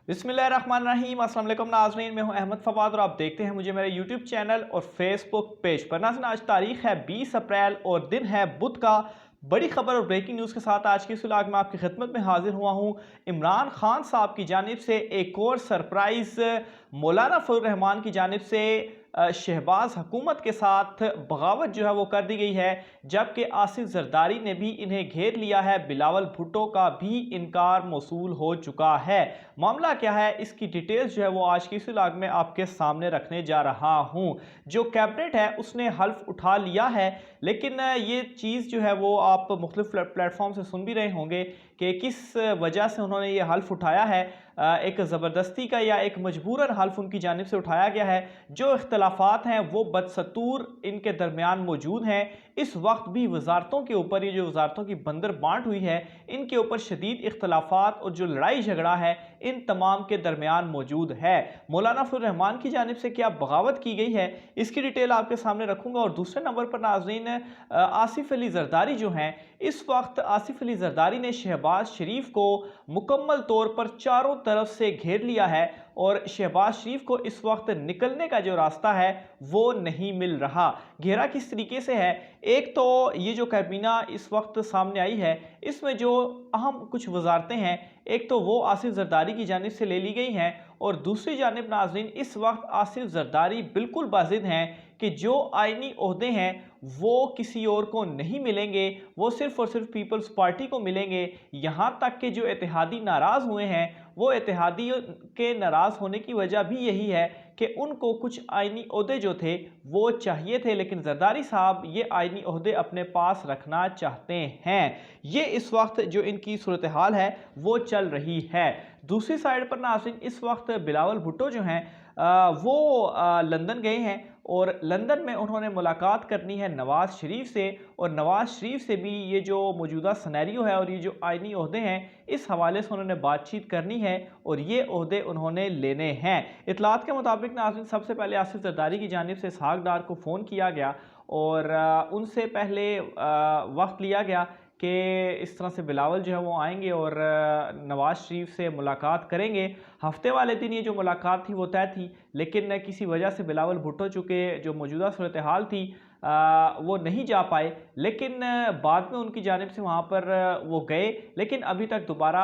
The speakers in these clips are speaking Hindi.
बिस्मिल्लाहिर्रहमानिर्रहीम। अस्सलाम वालेकुम नाज़रीन, मैं हूं अहमद फवाद और आप देखते हैं मुझे मेरे यूट्यूब चैनल और फेसबुक पेज पर। नाज़रीन, आज तारीख है 20 अप्रैल और दिन है बुध का। बड़ी खबर और ब्रेकिंग न्यूज़ के साथ आज की इस व्लॉग में आपकी खिदमत में हाजिर हुआ हूं। इमरान खान साहब की जानिब से एक और सरप्राइज़ मौलाना फजल रहमान की जानिब से शहबाज हुकूमत के साथ बगावत जो है वो कर दी गई है, जबकि आसिफ जरदारी ने भी इन्हें घेर लिया है। बिलावल भुट्टो का भी इनकार मौसूल हो चुका है। मामला क्या है, इसकी डिटेल्स जो है वो आज की इस व्लॉग में आपके सामने रखने जा रहा हूं। जो कैबिनेट है उसने हल्फ उठा लिया है, लेकिन ये चीज़ जो है वो आप मुख्तलिफ प्लेटफॉर्म से सुन भी रहे होंगे कि किस वजह से उन्होंने ये हल्फ उठाया है। एक ज़बरदस्ती का या एक मजबूरन हल्फ उनकी जानिब से उठाया गया है। जो इख्तलाफात हैं वो बदस्तूर इनके दरमियान मौजूद हैं। इस वक्त भी वजारतों के ऊपर, ये जो वजारतों की बंदर बांट हुई है, इनके ऊपर शदीद इख्तलाफात और जो लड़ाई झगड़ा है इन तमाम के दरमियान मौजूद है। मौलाना फजल रहमान की जानिब से क्या बगावत की गई है, इसकी डिटेल आपके सामने रखूंगा। और दूसरे नंबर पर नाज़रीन, आसिफ अली जरदारी जो हैं, इस वक्त आसिफ अली जरदारी ने शहबाज शरीफ को मुकम्मल तौर पर चारों तरफ से घेर लिया है और शहबाज शरीफ को इस वक्त निकलने का जो रास्ता है वो नहीं मिल रहा। घेरा किस तरीके से है, एक तो ये जो कैबिना इस वक्त सामने आई है इसमें जो अहम कुछ वजारतें हैं, एक तो वो आसिफ जरदारी की जानिब से ले ली गई हैं और दूसरी जानिब नाज़रीन इस वक्त आसिफ जरदारी बिल्कुल बाजिद हैं कि जो आइनी ओहदे हैं वो किसी और को नहीं मिलेंगे, वो सिर्फ और सिर्फ पीपल्स पार्टी को मिलेंगे। यहाँ तक कि जो इत्तेहादी नाराज़ हुए हैं, वो इत्तेहादियों के नाराज़ होने की वजह भी यही है कि उनको कुछ आइनी ओहदे जो थे वो चाहिए थे, लेकिन जरदारी साहब ये आइनी ओहदे अपने पास रखना चाहते हैं। ये इस वक्त जो इनकी सूरत हाल है वो चल रही है। दूसरी साइड पर नाज़रीन इस वक्त बिलावल भुट्टो जो हैं वो लंदन गए हैं और लंदन में उन्होंने मुलाकात करनी है नवाज़ शरीफ से, और नवाज़ शरीफ से भी ये जो मौजूदा सिनेरियो है और ये जो आइनी ओहदे हैं इस हवाले से उन्होंने बातचीत करनी है और ये ओहदे उन्होंने लेने हैं। इतलात के मुताबिक नाज़रीन सबसे पहले आसिफ जरदारी की जानिब से इसहाक डार को फ़ोन किया गया और उनसे पहले वक्त लिया गया कि इस तरह से बिलावल जो है वो आएंगे और नवाज़ शरीफ से मुलाकात करेंगे। हफ्ते वाले दिन ये जो मुलाकात थी वो तय थी, लेकिन किसी वजह से बिलावल भुट्टो चुके जो मौजूदा सूरत हाल थी वो नहीं जा पाए, लेकिन बाद में उनकी जानिब से वहाँ पर वो गए, लेकिन अभी तक दोबारा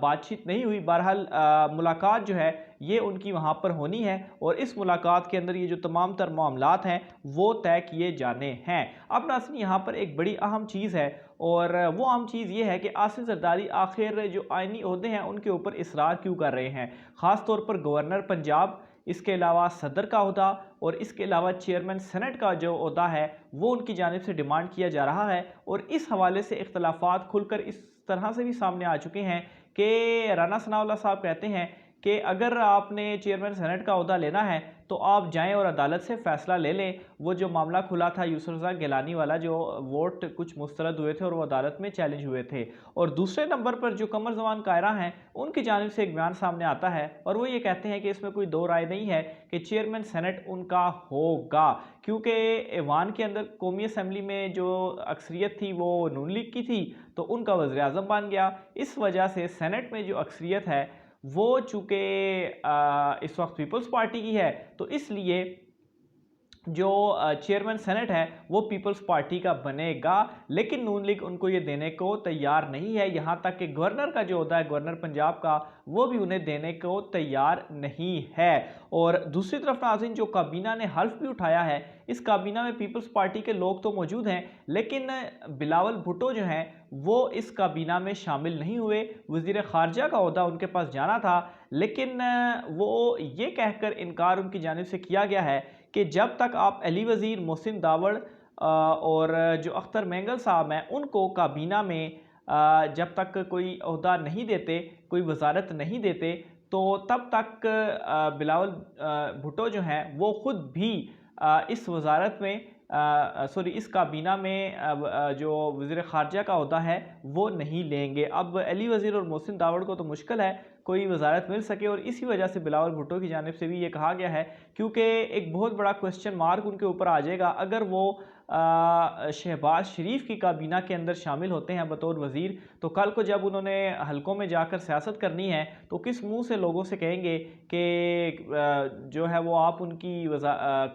बातचीत नहीं हुई। बहरहाल मुलाकात जो है ये उनकी वहाँ पर होनी है और इस मुलाकात के अंदर ये जो तमाम तर मामलात हैं वो तय किए जाने हैं। अब नाज़रीन यहाँ पर एक बड़ी अहम चीज़ है और वो अहम चीज़ ये है कि आसिफ जरदारी आखिर जो आइनी ओहदे हैं उनके ऊपर इसरार क्यों कर रहे हैं। ख़ास तौर पर गवर्नर पंजाब, इसके अलावा सदर का ओहदा और इसके अलावा चेयरमैन सेनेट का जो ओहदा है वो उनकी जानिब से डिमांड किया जा रहा है। और इस हवाले से इख्तलाफात खुलकर इस तरह से भी सामने आ चुके हैं कि राना सनाउल्लाह साहब कहते हैं कि अगर आपने चेयरमैन सेनेट का ओहदा लेना है तो आप जाएं और अदालत से फ़ैसला ले लें। वो जो मामला खुला था यूसुफ रज़ा गिलानी वाला, जो वोट कुछ मुस्तरद हुए थे और वो अदालत में चैलेंज हुए थे। और दूसरे नंबर पर जो कमर जमान कायरा हैं उनकी जानिब से एक बयान सामने आता है और वो ये कहते हैं कि इसमें कोई दो राय नहीं है कि चेयरमैन सेनेट उनका होगा, क्योंकि ऐवान के अंदर कौमी असम्बली में जो अक्सरियत थी वो नून लीग की थी तो उनका वज़ीर आज़म बन गया। इस वजह से सेनेट में जो अक्सरियत है वो चूँकि इस वक्त पीपल्स पार्टी की है तो इसलिए जो चेयरमैन सेनेट है वो पीपल्स पार्टी का बनेगा, लेकिन नून लीग उनको ये देने को तैयार नहीं है। यहाँ तक कि गवर्नर का जो होता है, गवर्नर पंजाब का, वो भी उन्हें देने को तैयार नहीं है। और दूसरी तरफ नाज़रीन जो काबीना ने हल्फ भी उठाया है, इस काबीना में पीपल्स पार्टी के लोग तो मौजूद हैं, लेकिन बिलावल भुट्टो जो हैं वो इस काबीना में शामिल नहीं हुए। वज़ीर ख़ारजा का ओहदा उनके पास जाना था, लेकिन वो ये कहकर इनकार उनकी जानिब से किया गया है कि जब तक आप अली वज़ीर, मोहसिन दावड़ और जो अख्तर मेंगल साहब हैं उनको काबीना में जब तक कोई ओहदा नहीं देते, कोई वजारत नहीं देते, तो तब तक बिलावल भुट्टो जो हैं वो ख़ुद भी इस वजारत में इस काबीना में जो वज़ीर ख़ारजा का ओहदा है वो नहीं लेंगे। अब अली वज़ीर और मोहसिन दावड़ को तो मुश्किल है, कोई वजारत मिल सके। और इसी वजह से बिलावल भुट्टो की जानिब से भी ये कहा गया है, क्योंकि एक बहुत बड़ा क्वेश्चन मार्क उनके ऊपर आ जाएगा अगर वो शहबाज शरीफ की काबीना के अंदर शामिल होते हैं बतौर वज़ीर, तो कल को जब उन्होंने हलकों में जाकर सियासत करनी है तो किस मुंह से लोगों से कहेंगे कि जो है वो आप उनकी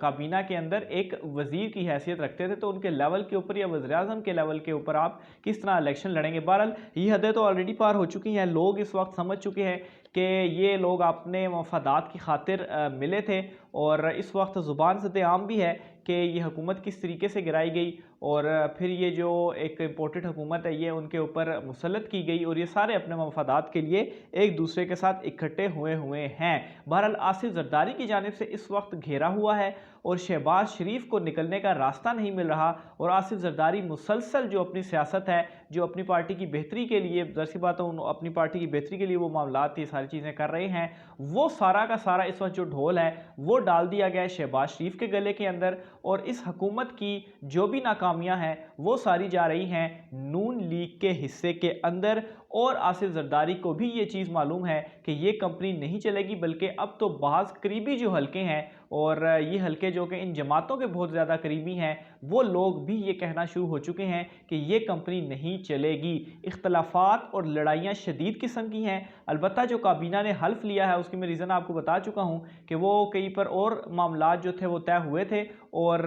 काबीना के अंदर एक वज़ीर की हैसियत रखते थे, तो उनके लेवल के ऊपर या वज़ीर-ए-आज़म के लेवल के ऊपर आप किस तरह इलेक्शन लड़ेंगे। बहरहाल ये हदें तो ऑलरेडी पार हो चुकी हैं, लोग इस वक्त समझ चुके हैं कि ये लोग अपने मफादात की खातिर मिले थे, और इस वक्त ज़ुबान ज़द आम भी है कि ये हुकूमत किस तरीके से गिराई गई और फिर ये जो एक इम्पोर्टेड हुकूमत है ये उनके ऊपर मुसल्लत की गई, और ये सारे अपने मफादात के लिए एक दूसरे के साथ इकट्ठे हुए हैं। बहरहाल आसिफ जरदारी की जानिब से इस वक्त घेरा हुआ है और शहबाज शरीफ को निकलने का रास्ता नहीं मिल रहा, और आसिफ जरदारी मुसलसल जो अपनी सियासत है, जो अपनी पार्टी की बेहतरी के लिए, ज़ाहिर बात है अपनी पार्टी की बेहतरी के लिए वो मामलात ये सारी चीज़ें कर रहे हैं, वो सारा का सारा इस वक्त जो ढोल है वो डाल दिया गया है शहबाज शरीफ के गले के अंदर, और इस हुकूमत की जो भी नाकामियां हैं वो सारी जा रही हैं नून लीग के हिस्से के अंदर। और आसिफ जरदारी को भी ये चीज़ मालूम है कि ये कंपनी नहीं चलेगी, बल्कि अब तो बाज़ करीबी जो हल्के हैं और ये हल्के जो कि इन जमातों के बहुत ज़्यादा करीबी हैं, वो लोग भी ये कहना शुरू हो चुके हैं कि ये कंपनी नहीं चलेगी। इख्तलाफात और लड़ाइयाँ शदीद किस्म की हैं। अलबत्ता जो काबीना ने हल्फ लिया है उसकी मैं रीज़न आपको बता चुका हूँ कि वो कहीं पर और मामलात जो थे वो तय हुए थे, और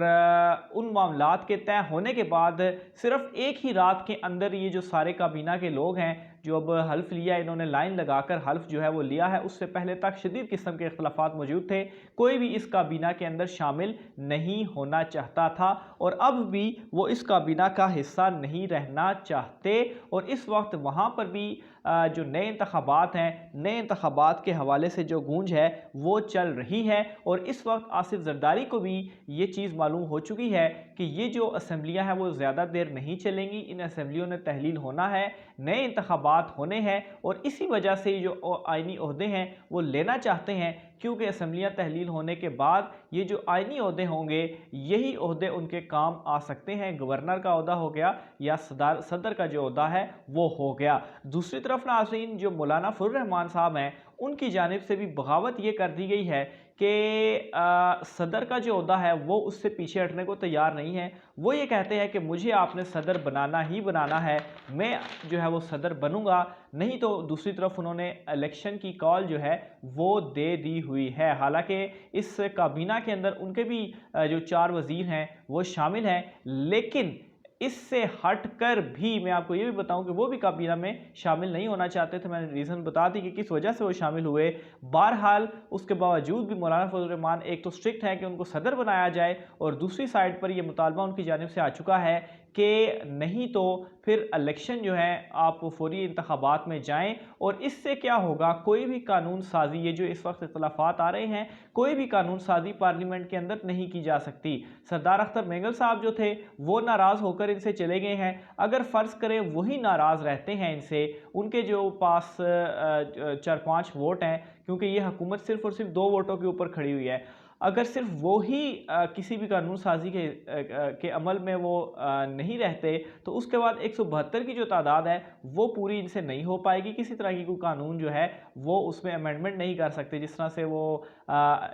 उन मामलात के तय होने के बाद सिर्फ एक ही रात के अंदर ये जो सारे काबीना के लोग हैं जो अब हल्फ लिया, इन्होंने लाइन लगाकर हल्फ जो है वो लिया है। उससे पहले तक शदीद किस्म के इख्तलाफात मौजूद थे, कोई भी इस काबीना के अंदर शामिल नहीं होना चाहता था, और अब भी वो इस काबीना का हिस्सा नहीं रहना चाहते। और इस वक्त वहाँ पर भी जो नए इंतखाबात हैं, नए इंतखाबात के हवाले से जो गूंज है वो चल रही है, और इस वक्त आसिफ जरदारी को भी ये चीज़ मालूम हो चुकी है कि ये जो असम्बलियाँ हैं वो ज़्यादा देर नहीं चलेंगी, इन असम्बलियों ने तहलील होना है, नए इंतखाबात होने हैं, और इसी वजह से जो आइनी ओहदे हैं वो लेना चाहते हैं, क्योंकि असम्बलियाँ तहलील होने के बाद ये जो आइनी ओहदे होंगे यही ओहदे उनके काम आ सकते हैं। गवर्नर का ओहदा हो गया या सदर का जो ओहदा है वो हो गया। दूसरी तरफ नाज़रीन, जो मौलाना फजल रहमान साहब हैं उनकी जानिब से भी बगावत ये कर दी गई है कि सदर का जो ओहदा है वो उससे पीछे हटने को तैयार नहीं है। वो ये कहते हैं कि मुझे आपने सदर बनाना ही बनाना है, मैं जो है वो सदर बनूंगा, नहीं तो दूसरी तरफ उन्होंने इलेक्शन की कॉल जो है वो दे दी हुई है। हालांकि इस काबीना के अंदर उनके भी जो 4 वज़ीर हैं वो शामिल हैं, लेकिन इससे हटकर भी मैं आपको ये भी बताऊं कि वो भी काबीना में शामिल नहीं होना चाहते थे। मैंने रीज़न बता दी कि किस वजह से वो शामिल हुए। बहरहाल उसके बावजूद भी मौलाना फजल रहमान एक तो स्ट्रिक्ट है कि उनको सदर बनाया जाए, और दूसरी साइड पर यह मुतालबा उनकी जानिब से आ चुका है कि नहीं तो फिर इलेक्शन जो है आप फौरी इंतखाबात में जाएं, और इससे क्या होगा, कोई भी कानून साजी, ये जो इस वक्त इख्तलाफात आ रहे हैं, कोई भी कानून साजी पार्लियामेंट के अंदर नहीं की जा सकती। सरदार अख्तर मेंगल साहब जो थे वो नाराज़ होकर इनसे चले गए हैं। अगर फ़र्ज़ करें वही नाराज़ रहते हैं इनसे, उनके जो पास 4-5 वोट हैं, क्योंकि ये हुकूमत सिर्फ और सिर्फ 2 वोटों के ऊपर खड़ी हुई है, अगर सिर्फ वो ही किसी भी कानून साजी के अमल में वो नहीं रहते, तो उसके बाद 172 की जो तादाद है वो पूरी इनसे नहीं हो पाएगी। किसी तरह की कोई कानून जो है वो उसमें अमेंडमेंट नहीं कर सकते, जिस तरह से वो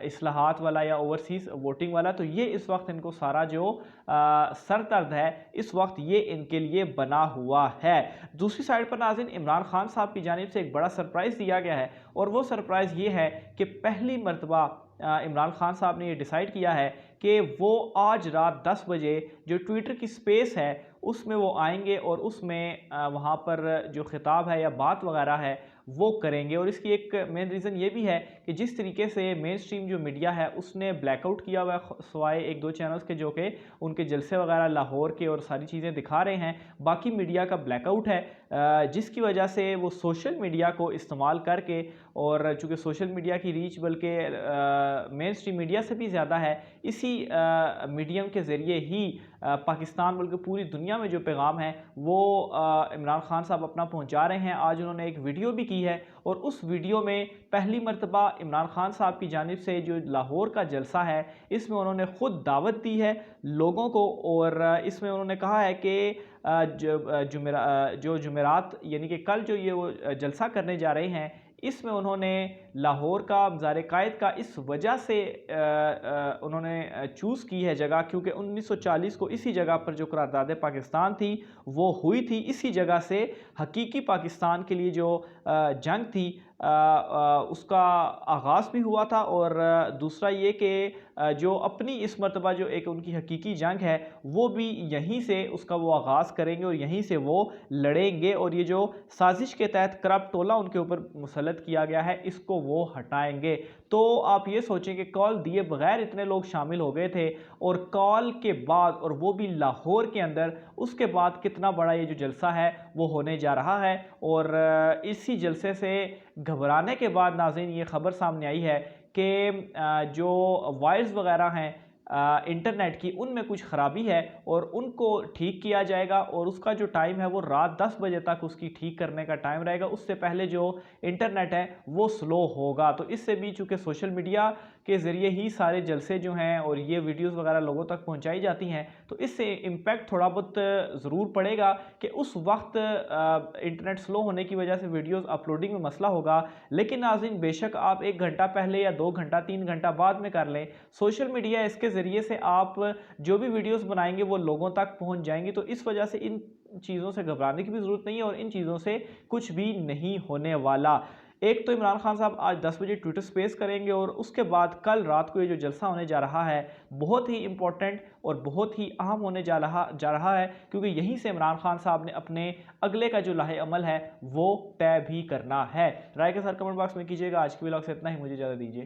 इस्लाहात वाला या ओवरसीज़ वोटिंग वाला। तो ये इस वक्त इनको सारा जो सर दर्द है इस वक्त ये इनके लिए बना हुआ है। दूसरी साइड पर नाज़रीन, इमरान खान साहब की जानिब से एक बड़ा सरप्राइज़ दिया गया है, और वो सरप्राइज़ ये है कि पहली मरतबा इमरान खान साहब ने ये डिसाइड किया है कि वो आज रात 10 बजे जो ट्विटर की स्पेस है उसमें वो आएंगे, और उसमें वहाँ पर जो खिताब है या बात वगैरह है वो करेंगे। और इसकी एक मेन रीज़न ये भी है कि जिस तरीके से मेन स्ट्रीम जो मीडिया है उसने ब्लैकआउट किया हुआ है, सवाए 1-2 चैनल्स के जो कि उनके जलसे वगैरह लाहौर के और सारी चीज़ें दिखा रहे हैं, बाकी मीडिया का ब्लैकआउट है, जिसकी वजह से वो सोशल मीडिया को इस्तेमाल करके, और चूँकि सोशल मीडिया की रीच बल्कि मेन स्ट्रीम मीडिया से भी ज़्यादा है, इसी मीडियम के ज़रिए ही पाकिस्तान बल्कि पूरी दुनिया में जो पैगाम है वो इमरान खान साहब अपना पहुंचा रहे हैं। आज उन्होंने एक वीडियो भी की है, और उस वीडियो में पहली मरतबा इमरान खान साहब की जानिब से जो लाहौर का जलसा है इसमें उन्होंने ख़ुद दावत दी है लोगों को, और इसमें उन्होंने कहा है कि जो जुमेरात यानी कि कल जो ये वो जलसा करने जा रहे हैं इसमें उन्होंने लाहौर का मज़ार-ए-कायद का इस वजह से उन्होंने चूज़ की है जगह, क्योंकि 1940 को इसी जगह पर जो करारदाद पाकिस्तान थी वो हुई थी। इसी जगह से हकीकी पाकिस्तान के लिए जो जंग थी उसका आगाज़ भी हुआ था। और दूसरा ये कि जो अपनी इस मरतबा जो एक उनकी हकीकी जंग है वो भी यहीं से उसका वो आगाज़ करेंगे और यहीं से वो लड़ेंगे, और ये जो साजिश के तहत करप्ट टोला उनके ऊपर मुसल्लत किया गया है इसको वो हटाएंगे। तो आप ये सोचें कि कॉल दिए बगैर इतने लोग शामिल हो गए थे, और कॉल के बाद, और वो भी लाहौर के अंदर, उसके बाद कितना बड़ा ये जो जलसा है वो होने जा रहा है। और इसी जलसे से घबराने के बाद नाज़रीन ये ख़बर सामने आई है कि जो वायर्स वगैरह हैं इंटरनेट की, उनमें कुछ ख़राबी है और उनको ठीक किया जाएगा, और उसका जो टाइम है वो रात 10 बजे तक उसकी ठीक करने का टाइम रहेगा। उससे पहले जो इंटरनेट है वो स्लो होगा। तो इससे भी चूँकि सोशल मीडिया के ज़रिए ही सारे जलसे जो हैं और ये वीडियोस वगैरह लोगों तक पहुंचाई जाती हैं, तो इससे इम्पैक्ट थोड़ा बहुत ज़रूर पड़ेगा कि उस वक्त इंटरनेट स्लो होने की वजह से वीडियोस अपलोडिंग में मसला होगा। लेकिन नाज़रीन बेशक आप 1 घंटा पहले या 2 घंटा 3 घंटा बाद में कर लें, सोशल मीडिया इसके ज़रिए से आप जो भी वीडियोस बनाएंगे वो लोगों तक पहुंच जाएंगी। तो इस वजह से इन चीज़ों से घबराने की भी ज़रूरत नहीं है, और इन चीज़ों से कुछ भी नहीं होने वाला। एक तो इमरान खान साहब आज 10 बजे ट्विटर स्पेस करेंगे, और उसके बाद कल रात को ये जो जलसा होने जा रहा है बहुत ही इंपॉर्टेंट और बहुत ही अहम होने जा रहा है, क्योंकि यहीं से इमरान खान साहब ने अपने अगले का जो लाहे अमल है वो तय भी करना है। राय के साथ कमेंट बॉक्स में कीजिएगा। आज के व्लॉग से इतना ही, मुझे इजाज़त दीजिए।